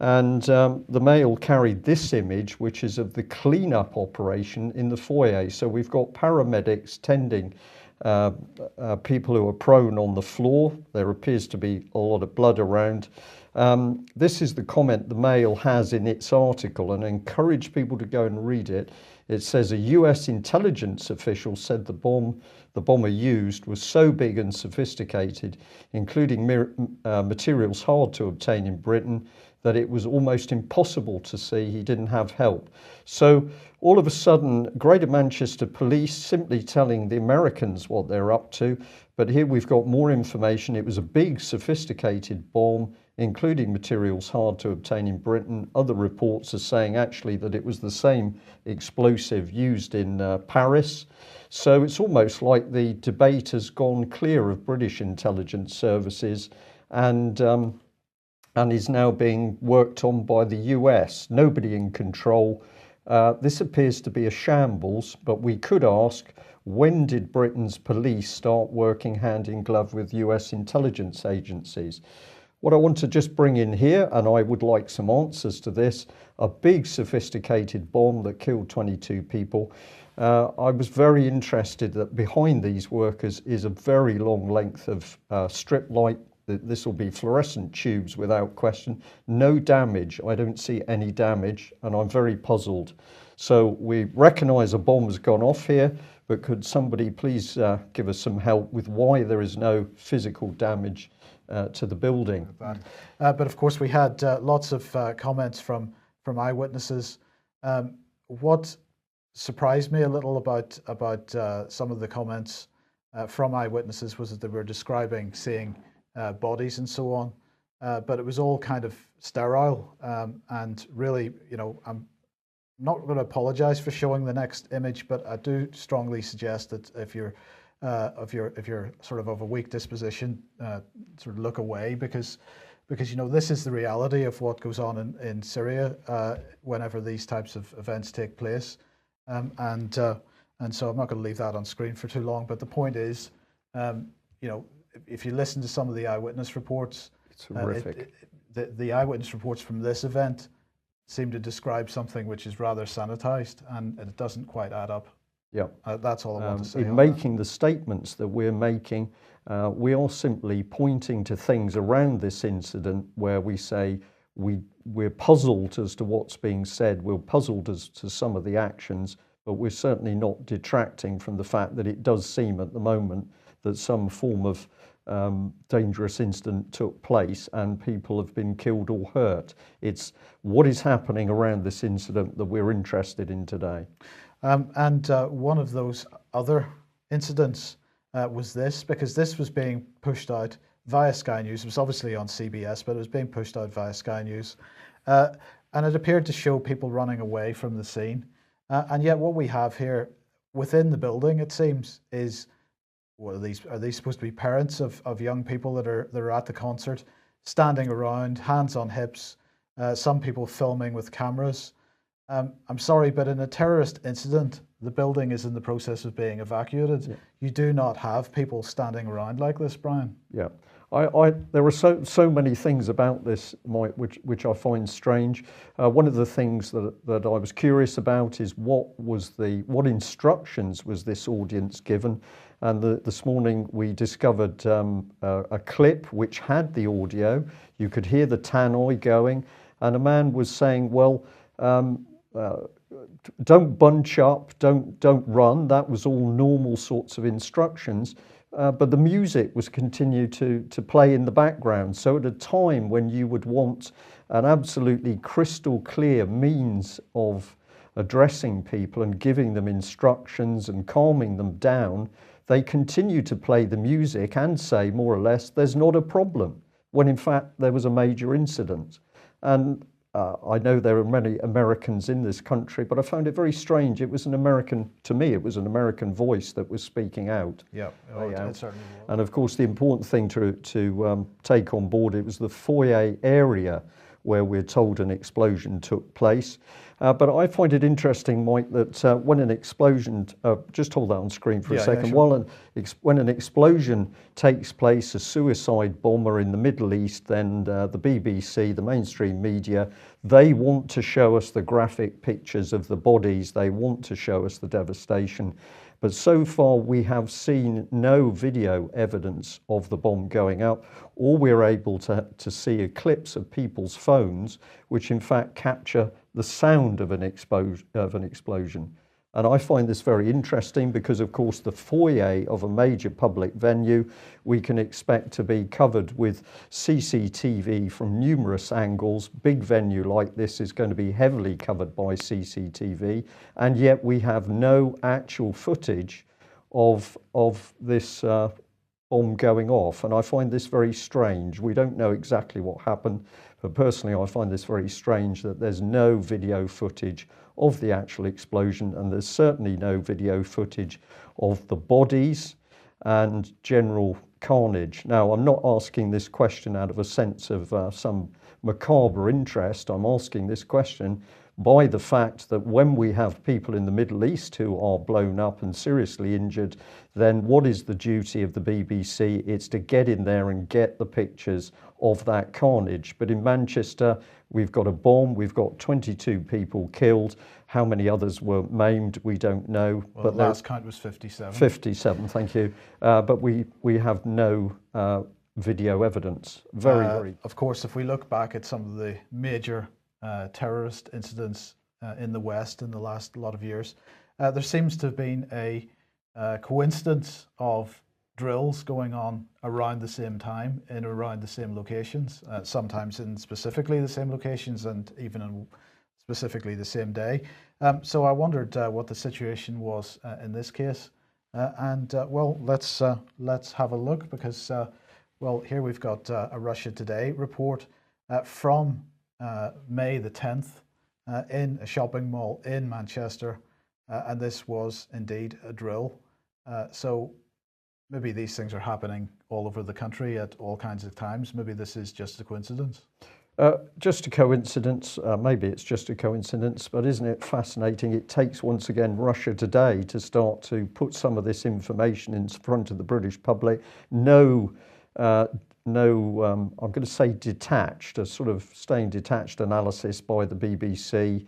And the Mail carried this image, which is of the cleanup operation in the foyer. So we've got paramedics tending people who are prone on the floor. There appears to be a lot of blood around. This is the comment the Mail has in its article, and I encourage people to go and read it. It says a US intelligence official said the bomber used was so big and sophisticated, including materials hard to obtain in Britain, that it was almost impossible to see he didn't have help. So all of a sudden, Greater Manchester Police simply telling the Americans what they're up to, but here we've got more information. It was a big, sophisticated bomb, including materials hard to obtain in Britain. Other reports are saying actually that it was the same explosive used in Paris. So it's almost like the debate has gone clear of British intelligence services and is now being worked on by the US. Nobody in control. This appears to be a shambles, but we could ask, when did Britain's police start working hand in glove with US intelligence agencies? What I want to just bring in here, and I would like some answers to this, a big sophisticated bomb that killed 22 people. I was very interested that behind these workers is a very long length of strip light. This will be fluorescent tubes without question. No damage. I don't see any damage, and I'm very puzzled. So we recognise a bomb has gone off here, but could somebody please give us some help with why there is no physical damage to the building? But of course, we had lots of comments from eyewitnesses. What surprised me a little about some of the comments from eyewitnesses was that they were describing seeing bodies and so on, but it was all kind of sterile. And really, you know, I'm not going to apologize for showing the next image, but I do strongly suggest that if you're sort of a weak disposition, sort of look away, because you know, this is the reality of what goes on in Syria whenever these types of events take place. And so I'm not going to leave that on screen for too long. But the point is, you know, if you listen to some of the eyewitness reports, it's horrific. The eyewitness reports from this event seem to describe something which is rather sanitized, and it doesn't quite add up. Yeah, that's all I want to say. In making the statements that we're making, we are simply pointing to things around this incident where we say we're puzzled as to what's being said, we're puzzled as to some of the actions, but we're certainly not detracting from the fact that it does seem at the moment that some form of dangerous incident took place and people have been killed or hurt. It's what is happening around this incident that we're interested in today. And one of those other incidents was this, because this was being pushed out via Sky News. It was obviously on CBS, but it was being pushed out via Sky News. And it appeared to show people running away from the scene. And yet what we have here within the building, it seems, is, what are these supposed to be parents of young people that are at the concert, standing around, hands on hips, some people filming with cameras. I'm sorry, but in a terrorist incident, the building is in the process of being evacuated. Yeah. You do not have people standing around like this, Brian. Yeah, there are so many things about this, Mike, which I find strange. One of the things that I was curious about is what instructions was this audience given? And this morning we discovered a clip which had the audio. You could hear the tannoy going, and a man was saying, well, don't bunch up, don't run. That was all normal sorts of instructions, but the music was continued to play in the background. So at a time when you would want an absolutely crystal clear means of addressing people and giving them instructions and calming them down, they continue to play the music and say more or less there's not a problem, when in fact there was a major incident. And I know there are many Americans in this country, but I found it very strange. It was an American, to me, it was an American voice that was speaking out. Yeah, it certainly was. And of course, the important thing to take on board, it was the foyer area where we're told an explosion took place. But I find it interesting, Mike, that when an explosion, just hold that on screen for a second, sure. when an explosion takes place, a suicide bomber in the Middle East, then the BBC, the mainstream media, they want to show us the graphic pictures of the bodies, they want to show us the devastation. But so far we have seen no video evidence of the bomb going up. All we're able to see are clips of people's phones, which in fact capture the sound of an explosion. And I find this very interesting because, of course, the foyer of a major public venue, we can expect to be covered with CCTV from numerous angles. Big venue like this is going to be heavily covered by CCTV, and yet we have no actual footage of this bomb going off. And I find this very strange. We don't know exactly what happened, but personally I find this very strange that there's no video footage of the actual explosion, and there's certainly no video footage of the bodies and general carnage. Now, I'm not asking this question out of a sense of some macabre interest. I'm asking this question by the fact that when we have people in the Middle East who are blown up and seriously injured, then what is the duty of the BBC? It's to get in there and get the pictures of that carnage. But in Manchester, we've got a bomb, we've got 22 people killed. How many others were maimed, we don't know. Well, but the last count was 57. 57, thank you. But we have no video evidence. Very. Of course, if we look back at some of the major terrorist incidents in the West in the last lot of years, there seems to have been a coincidence of drills going on around the same time in around the same locations, sometimes in specifically the same locations and even in specifically the same day. So I wondered what the situation was in this case, well, let's have a look, because well, here we've got a Russia Today report from May the 10th in a shopping mall in Manchester, and this was indeed a drill. So maybe these things are happening all over the country at all kinds of times. Maybe this is just a coincidence. Just a coincidence. Maybe it's just a coincidence, but isn't it fascinating? It takes, once again, Russia Today to start to put some of this information in front of the British public. No, I'm going to say detached, a sort of staying detached analysis by the BBC.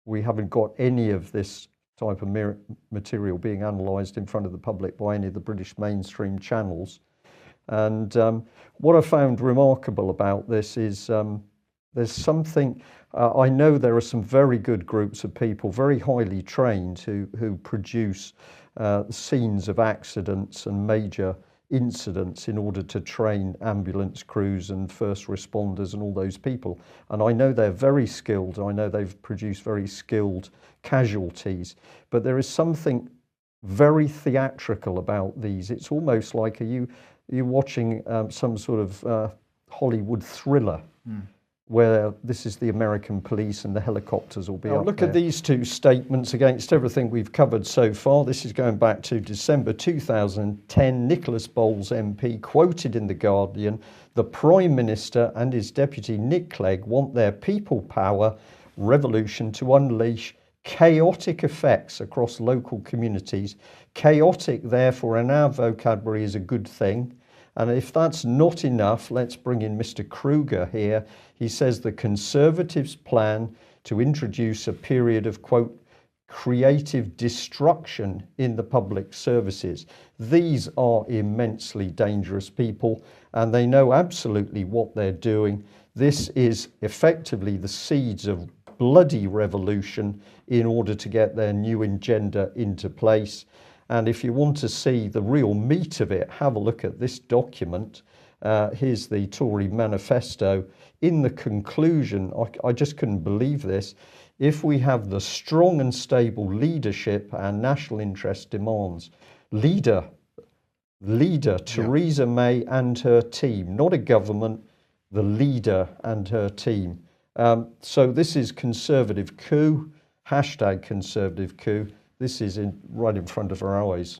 We haven't got any of this type of material being analysed in front of the public by any of the British mainstream channels. And what I found remarkable about this is there's something, I know there are some very good groups of people, very highly trained, who produce scenes of accidents and major incidents in order to train ambulance crews and first responders and all those people. And I know they're very skilled. I know they've produced very skilled casualties, but there is something very theatrical about these. It's almost like, you're watching some sort of Hollywood thriller, where this is the American police and the helicopters will be up look there. At these two statements against everything we've covered so far. This is going back to December 2010. Nicholas Bowles MP quoted in The Guardian, "The Prime Minister and his deputy Nick Clegg want their people power revolution to unleash chaotic effects across local communities. Chaotic, therefore, in our vocabulary is a good thing. And if that's not enough, let's bring in Mr. Kruger here. He says the Conservatives plan to introduce a period of, quote, creative destruction in the public services. These are immensely dangerous people, and they know absolutely what they're doing. This is effectively the seeds of bloody revolution in order to get their new agenda into place. And if you want to see the real meat of it, have a look at this document. Here's the Tory manifesto. In the conclusion, I just couldn't believe this. If we have the strong and stable leadership our national interest demands, leader, Theresa May and her team, not a government, the leader and her team. So this is Conservative coup, hashtag Conservative coup. This is right in front of our eyes.